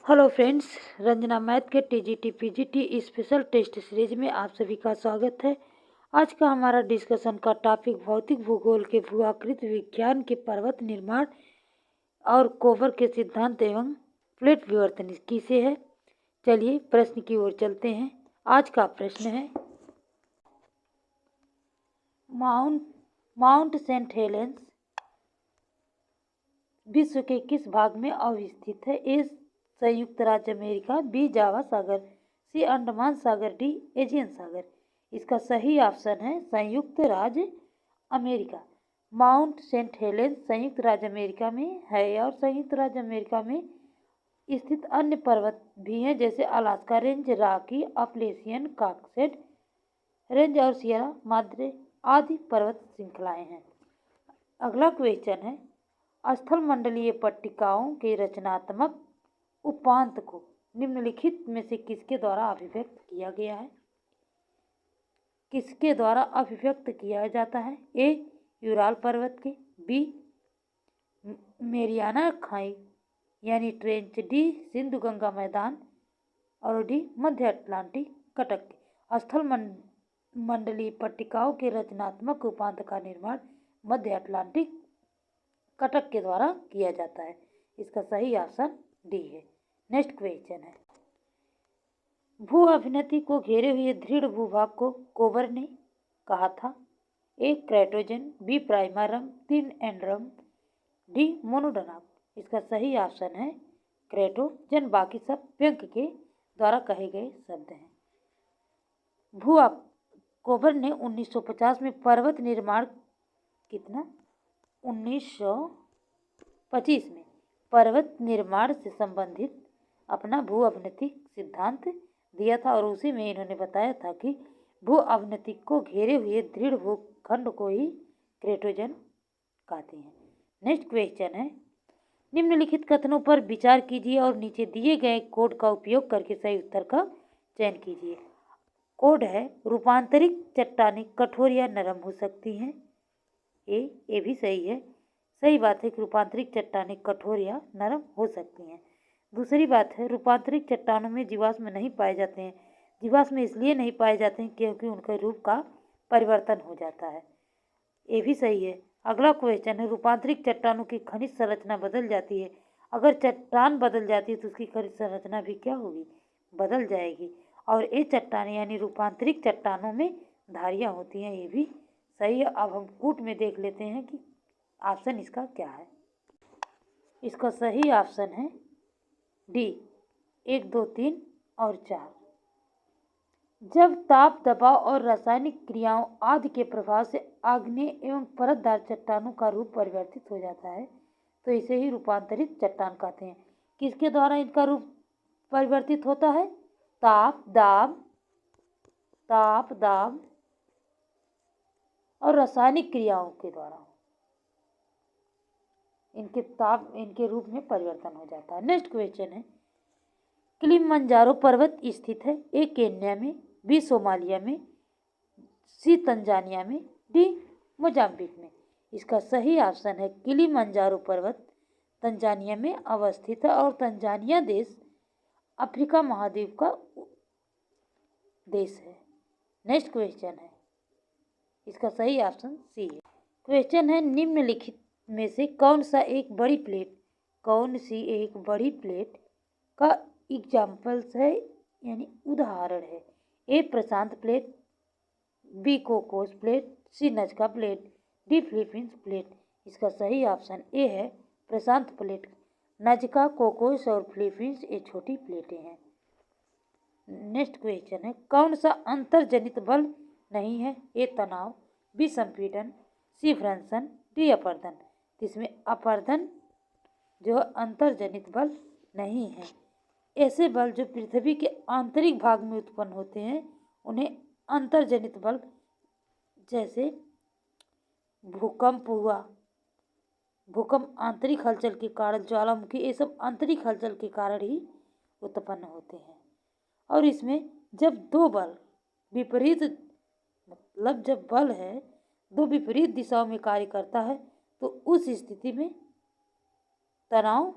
Hello friends, Ranjana math के TGT PGT special test series में आप सभी का स्वागत है। आज का हमारा डिस्कशन का टॉपिक भौतिक भूगोल के भूआकृति विज्ञान के पर्वत निर्माण और कोवर के सिद्धांत एवं प्लेट विवर्तन से है। चलिए प्रश्न की ओर चलते हैं। आज का प्रश्न है, माउंट सेंट हेलेंस विश्व के किस भाग में अवस्थित है? ए संयुक्त राज्य अमेरिका, बी जावा सागर, सी अंडमान सागर, डी एजियन सागर। इसका सही ऑप्शन है संयुक्त राज्य अमेरिका। माउंट सेंट हेलेंस संयुक्त राज्य अमेरिका में है और संयुक्त राज्य अमेरिका में स्थित अन्य पर्वत भी हैं, जैसे Alaska range, Rocky, Appalachian, Cascade range और सियरा माद्रे आदि पर्वत श्रृंखलाएं हैं। अगला क्वेश्चन है, स्थल मंडलीय पट्टिकाओं के रचनात्मक उपांत को निम्नलिखित में से किसके द्वारा अभिव्यक्त किया गया है? किसके द्वारा अभिव्यक्त किया जाता है? ए यूराल पर्वत के, बी मेरियाना खाई यानी ट्रेंच, डी सिंधु गंगा मैदान और डी मध्य अटलांटिक कटक के। स्थल मंडलीय पट्टिकाओं के रचनात्मक उपांत का निर्माण मध्य अटलांटिक कटक के द्वारा किया जाता है। इसका सही ऑप्शन डी है। नेक्स्ट क्वेश्चन है, भू अभिनति को घेरे हुए दृढ़ भूभाग को कोवर ने कहा था? ए क्रेटोजन, बी प्राइमरम, सी एंड्रम, डी मोनोडोनाक। इसका सही ऑप्शन है क्रेटोजन। बाकी सब व्यंग्य के द्वारा कहे गए शब्द हैं। कोवर ने 1950 में पर्वत निर्माण 1925 में पर्वत निर्माण से संबंधित अपना भू अवनति सिद्धांत दिया था और उसी में इन्होंने बताया था कि भू अवनति को घेरे हुए दृढ़ भूखंड को ही क्रेटोजन कहते हैं। नेक्स्ट क्वेश्चन है, निम्नलिखित कथनों पर विचार कीजिए और नीचे दिए गए कोड का उपयोग करके सही उत्तर का चयन कीजिए। कोड है, रूपांतरित चट्टानें कठोर या नरम हो सकती हैं। ये भी सही है। सही बात है कि रूपांतरित चट्टानें कठोर या नरम हो सकती हैं। दूसरी बात है, रूपांतरित चट्टानों में जीवाश्म नहीं पाए जाते हैं। जीवाश्म इसलिए नहीं पाए जाते हैं क्योंकि उनके रूप का परिवर्तन हो जाता है। ये भी सही है। अगला क्वेश्चन है, रूपांतरित चट्टानों की खनिज संरचना बदल जाती है। अगर चट्टान बदल जाती है तो उसकी खनिज संरचना भी क्या होगी? बदल जाएगी। और ये चट्टानें यानी रूपांतरित चट्टानों में धारियाँ होती हैं। ये भी सही है। अब हम कूट में देख लेते हैं कि ऑप्शन इसका क्या है। इसका सही ऑप्शन है डी 1, 2, 3 और 4। जब ताप, दबाव और रासायनिक क्रियाओं आदि के प्रभाव से आग्नेय एवं परतदार चट्टानों का रूप परिवर्तित हो जाता है तो इसे ही रूपांतरित चट्टान कहते हैं। किसके द्वारा इनका रूप परिवर्तित होता है? ताप, दाब और रासायनिक क्रियाओं के द्वारा इनके रूप में परिवर्तन हो जाता है। नेक्स्ट क्वेश्चन है, किलिमंजारो पर्वत स्थित है? ए केन्या में, बी सोमालिया में, सी तंजानिया में, डी मोजाम्बिक में। इसका सही ऑप्शन है किलिमंजारो पर्वत तंजानिया में अवस्थित है और तंजानिया देश अफ्रीका महाद्वीप का देश है। नेक्स्ट क्वेश्चन है, इसका सही ऑप्शन सी है। क्वेश्चन है, निम्नलिखित में से कौन सी एक बड़ी प्लेट का एग्जाम्पल्स है यानी उदाहरण है? ए प्रशांत plate, B Cocos plate, C Nazca plate, D Philippines plate. इसका सही ऑप्शन ए है प्रशांत प्लेट। नजका, कोकोस और फिलीपींस ये छोटी प्लेटें हैं। नेक्स्ट क्वेश्चन है, कौन सा अंतर्जनित बल नहीं है? ए तनाव, बी संपीड़न, सी भ्रंशन, डी अपर्दन। इसमें अपर्दन जो अंतर्जनित बल नहीं है। ऐसे बल जो पृथ्वी के आंतरिक भाग में उत्पन्न होते हैं उन्हें अंतर्जनित बल, जैसे भूकंप हुआ, भूकंप आंतरिक हलचल के कारण, ज्वालामुखी, ये सब आंतरिक हलचल के कारण ही उत्पन्न होते हैं। और इसमें जब दो बल विपरीत, मतलब जब बल है दो विपरीत दिशाओं में कार्य करता है तो उस स्थिति में तनाव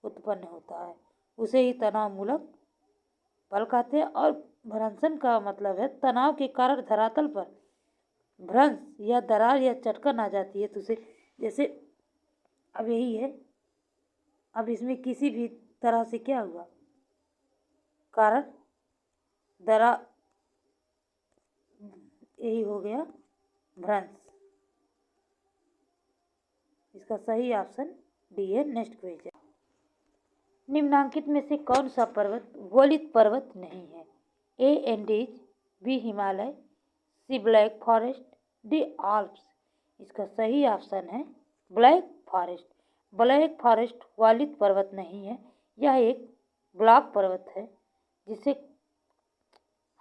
उत्पन्न होता है उसे ही तनाव मूलक पल कहते हैं। और भ्रंशन का मतलब है तनाव के कारण धरातल पर भ्रंश या दरार या चटकन आ जाती है। तो उसे जैसे अब यही है, अब इसमें किसी भी तरह से क्या हुआ, कारण दरा, यही हो गया भ्रंश। इसका सही ऑप्शन डी है। नेक्स्ट क्वेश्चन, निम्नांकित में से कौन सा पर्वत वलित पर्वत नहीं है? ए एंडीज, बी हिमालय, सी ब्लैक फॉरेस्ट, डी आल्प्स। इसका सही ऑप्शन है ब्लैक फॉरेस्ट। ब्लैक फॉरेस्ट वलित पर्वत नहीं है, यह एक ब्लॉक पर्वत है जिसे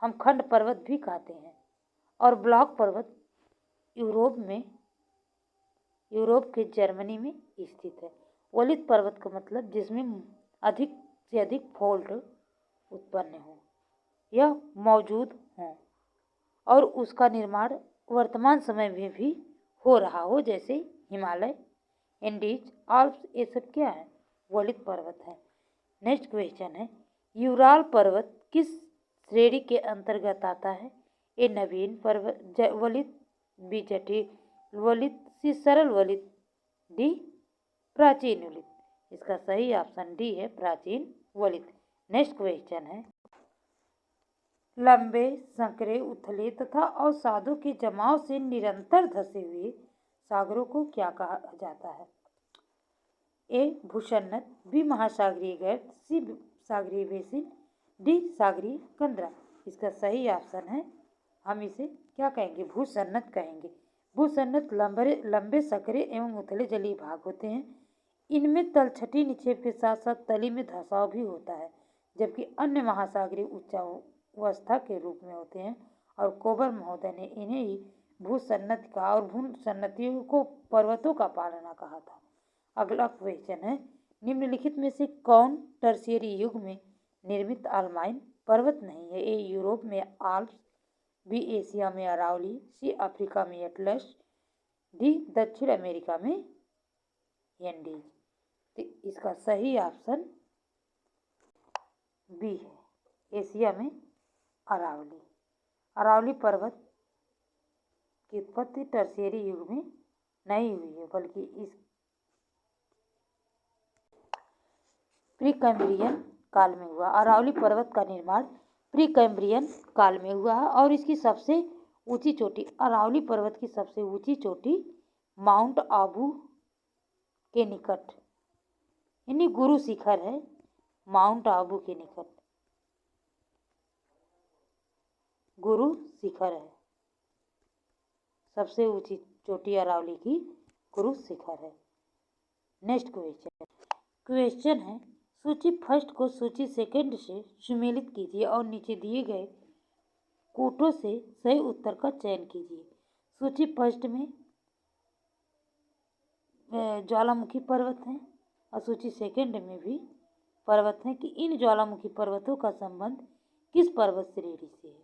हम खंड पर्वत भी कहते हैं। और ब्लॉक पर्वत यूरोप के जर्मनी में स्थित है। वलित पर्वत का मतलब जिसमें अधिक से अधिक फोल्ड उत्पन्न हो या मौजूद हो और उसका निर्माण वर्तमान समय में भी हो रहा हो, जैसे हिमालय, एंडीज, आल्प्स, ये सब क्या है? वलित पर्वत है। नेक्स्ट क्वेश्चन है, यूराल पर्वत किस श्रेणी के अंतर्गत आता है? ए नवीन पर्वत वलित, बी जटिल वलित, सी सरल वलित, डी प्राचीन वलित। इसका सही ऑप्शन डी है प्राचीन वलित। नेक्स्ट क्वेश्चन है, लंबे, संकरे, उथले तथा अवसादों के जमाव से निरंतर धसे हुए सागरों को क्या कहा जाता है? ए भूसन्नत, बी महासागरीय गर्त, सी सागरीय बेसिन, डी सागरीय कंदरा। इसका सही ऑप्शन है, हम इसे क्या कहेंगे? भूसन्नत कहेंगे। भूसन्नत लंबे, संकरे एवं उथले जलीय भाग होते हैं। इनमें तलछटी निक्षेप के साथ साथ तली में धसाव भी होता है, जबकि अन्य महासागरीय उच्चावस्था के रूप में होते हैं। और कोबर महोदय ने इन्हें ही भूसन्नत का और भूसन्नतियों को पर्वतों का पालना कहा था। अगला क्वेश्चन है, निम्नलिखित में से कौन टर्शियरी युग में निर्मित अल्पाइन पर्वत नहीं है? ए यूरोप में आल्प्स, बी एशिया में अरावली, सी अफ्रीका में एटलस, डी दक्षिण अमेरिका में एंडीज। तो इसका सही ऑप्शन बी है, एशिया में अरावली। अरावली पर्वत की उत्पत्ति टर्शियरी युग में नहीं हुई है, बल्कि इस प्री कैम्ब्रियन काल में हुआ। अरावली पर्वत का निर्माण प्री कैम्ब्रियन काल में हुआ है और इसकी सबसे ऊंची चोटी, अरावली पर्वत की सबसे ऊंची चोटी माउंट आबू के निकट, यानी गुरु शिखर है, माउंट आबू के निकट गुरु शिखर है। सबसे ऊंची चोटी अरावली की गुरु शिखर है। नेक्स्ट क्वेश्चन है, सूची फर्स्ट को सूची सेकंड से सुमेलित कीजिए और नीचे दिए गए कोटों से सही उत्तर का चयन कीजिए। सूची फर्स्ट में ज्वालामुखी पर्वत हैं और सूची सेकंड में भी पर्वत हैं कि इन ज्वालामुखी पर्वतों का संबंध किस पर्वत श्रेणी से है?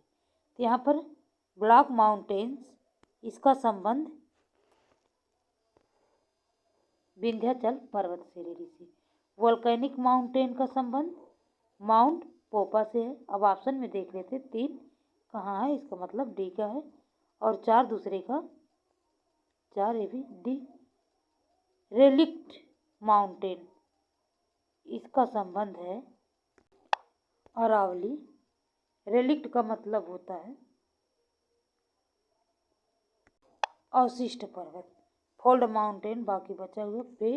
तो यहाँ पर ब्लॉक माउंटेन्स, इसका संबंध विंध्याचल पर्वत श्रेणी से। वोल्केनिक माउंटेन का संबंध माउंट पोपा से है। अब ऑप्शन में देख लेते, 3 कहाँ है, इसका मतलब डी का है, और 4 दूसरे का, 4 ये भी डी। रेलिक्ट माउंटेन, इसका संबंध है अरावली। रेलिक्ट का मतलब होता है अवशिष्ट पर्वत। फोल्ड माउंटेन बाकी बचा हुआ पे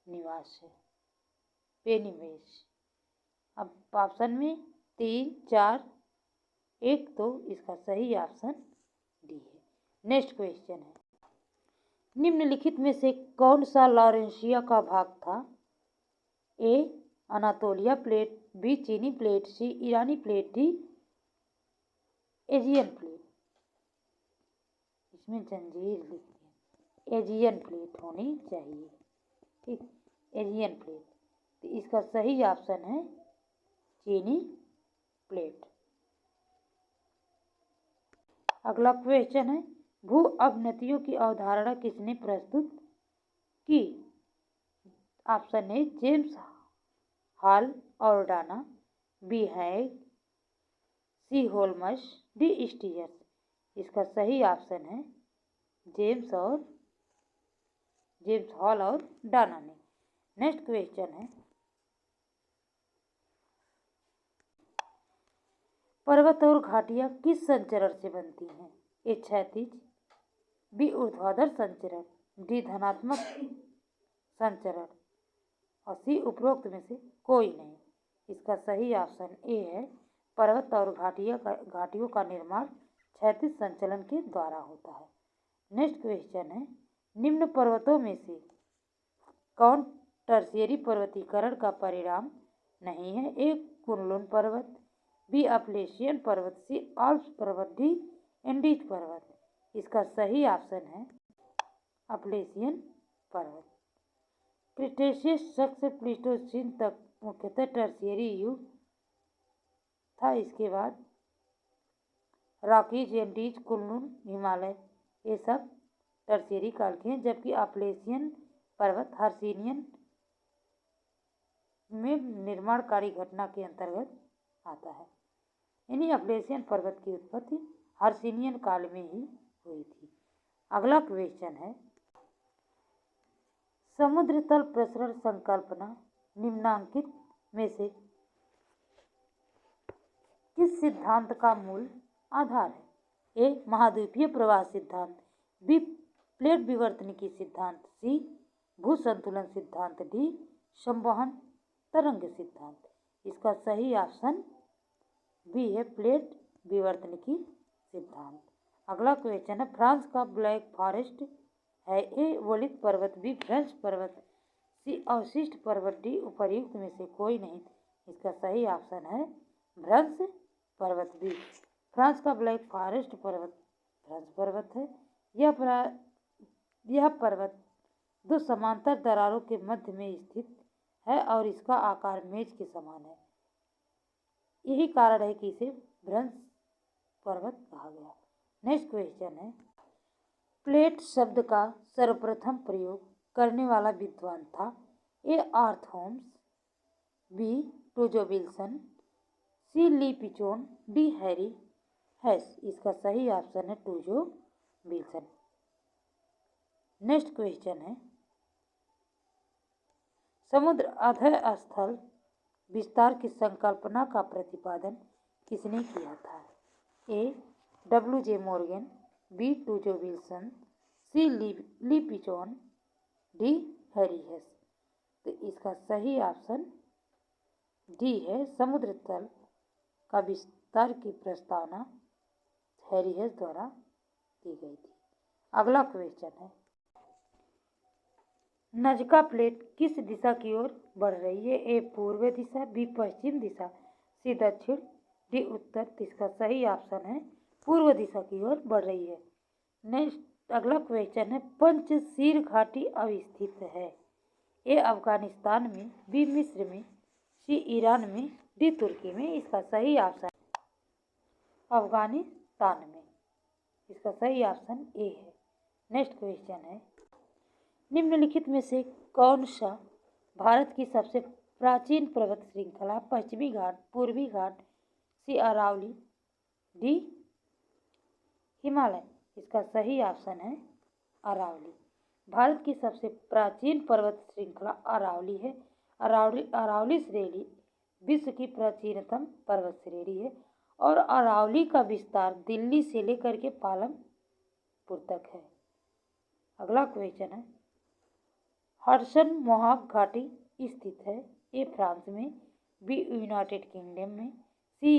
निवास है, पे निवेश। अब ऑप्शन में 3, 4, 1, तो इसका सही ऑप्शन डी है। नेक्स्ट क्वेश्चन है, निम्नलिखित में से कौन सा लॉरेंशिया का भाग था? ए अनातोलिया प्लेट, बी चीनी प्लेट, सी ईरानी प्लेट, डी एजियन प्लेट। इसमें जंजीर लिखी है, एजियन प्लेट होनी चाहिए, ठीक, एजियन प्लेट। तो इसका सही ऑप्शन है चीनी प्लेट। अगला क्वेश्चन है, भू अवनतियों की अवधारणा किसने प्रस्तुत की? ऑप्शन ए जेम्स हॉल और डाना, बी हैग, सी होल्मस, डी स्टीयर्स। इसका सही ऑप्शन है जेम्स हॉल और डाना ने। नेक्स्ट क्वेश्चन है, पर्वत और घाटियां किस संचरण से बनती हैं? ए क्षैतिज, बी ऊर्ध्वाधर संचरण, डी धनात्मक संचरण और सी उपरोक्त में से कोई नहीं। इसका सही ऑप्शन ए है पर्वत और घाटियों का निर्माण क्षैतिज संचलन के द्वारा होता है। नेक्स्ट क्वेश्चन है, निम्न पर्वतों में से कौन टर्शियरी पर्वतीकरण का परिणाम नहीं है? ए कुनलुन पर्वत, बी अपलेशियन पर्वत, सी आल्प्स पर्वत, डी एंडीज पर्वत। इसका सही ऑप्शन है अपलेशियन पर्वत। क्रिटेशियस शक से प्लीस्टोसीन तक मुख्यतः टर्शियरी युग था। इसके बाद रॉकीज, एंडीज, कुनलुन, हिमालय, ये सब टर्शियरी काल के हैं, जबकि अपलेशियन पर्वत हर्सिनियन में निर्माणकारी घटना के अंतर्गत आता है। यानी अपलेशियन पर्वत की उत्पत्ति हर्सिनियन काल में ही हुई थी। अगला क्वेश्चन है, समुद्र तल प्रसरण संकल्पना निम्नांकित में से किस सिद्धांत का मूल आधार है? ए महाद्वीपीय प्रवाह सिद्धांत, बी प्लेट विवर्तनिकी सिद्धांत, सी भू संतुलन सिद्धांत, डी संवहन तरंग सिद्धांत। इसका सही ऑप्शन बी है प्लेट विवर्तनिकी सिद्धांत। अगला क्वेश्चन है, फ्रांस का ब्लैक फॉरेस्ट है? ए वोलित पर्वत, बी फ्रेंच पर्वत, सी अवशिष्ट पर्वत, डी उपर्युक्त में से कोई नहीं। इसका सही ऑप्शन है फ्रेंच पर्वत, बी। फ्रांस का ब्लैक फॉरेस्ट पर्वत फ्रेंच पर्वत है। यह पर्वत दो समांतर दरारों के मध्य में स्थित है और इसका आकार मेज के समान है। यही कारण है कि इसे फ्रेंच पर्वत कहा गया। नेक्स्ट क्वेश्चन है, प्लेट शब्द का सर्वप्रथम प्रयोग करने वाला विद्वान था? ए आर्थ होम्स, बी टूजो विल्सन, सी ली पिचोन, डी हैरी हेस। इसका सही ऑप्शन है टूजो विल्सन। नेक्स्ट क्वेश्चन है, समुद्र अधः स्थल विस्तार की संकल्पना का प्रतिपादन किसने किया था? ए डब्ल्यू.जे. मॉर्गन, बी टूजो विल्सन, सी ली पिचोन, डी हैरी हेस। तो इसका सही ऑप्शन डी है, समुद्र तल का विस्तार की प्रस्तावना हैरी हेस द्वारा की गई थी। अगला क्वेश्चन है, नजका प्लेट किस दिशा की ओर बढ़ रही है? ए पूर्व दिशा, बी पश्चिम दिशा, सी दक्षिण, डी उत्तर। इसका सही ऑप्शन है पूर्व दिशा की ओर बढ़ रही है। नेक्स्ट अगला क्वेश्चन है, पंचशील घाटी अवस्थित है? ए अफगानिस्तान में, बी मिस्र में, सी ईरान में, डी तुर्की में। इसका सही ऑप्शन अफगानिस्तान में। इसका सही ऑप्शन ए है। नेक्स्ट क्वेश्चन है, निम्नलिखित में से कौन सा भारत की सबसे प्राचीन पर्वत श्रृंखला? पश्चिमी घाट, पूर्वी घाट, सी अरावली, डी हिमालय। इसका सही ऑप्शन है अरावली। भारत की सबसे प्राचीन पर्वत श्रृंखला अरावली है। अरावली श्रेणी विश्व की प्राचीनतम पर्वत श्रेणी है और अरावली का विस्तार दिल्ली से लेकर के पालमपुर तक है। अगला क्वेश्चन है, हडसन मोहाक घाटी स्थित है? ए फ्रांस में, बी यूनाइटेड किंगडम में, सी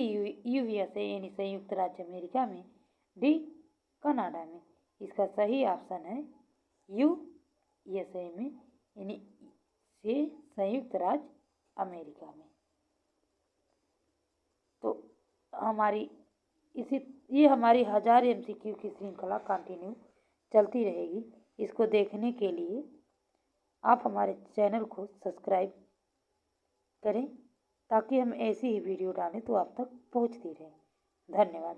यूएसए यानी संयुक्त राज्य अमेरिका में, डी कनाडा में। इसका सही ऑप्शन है यूएसए में यानी से संयुक्त राज्य अमेरिका में। तो ये हमारी 1000 MCQ की श्रृंखला कंटिन्यू चलती रहेगी। इसको देखने के लिए आप हमारे चैनल को सब्सक्राइब करें ताकि हम ऐसी ही वीडियो डालें तो आप तक पहुंचती रहे। धन्यवाद।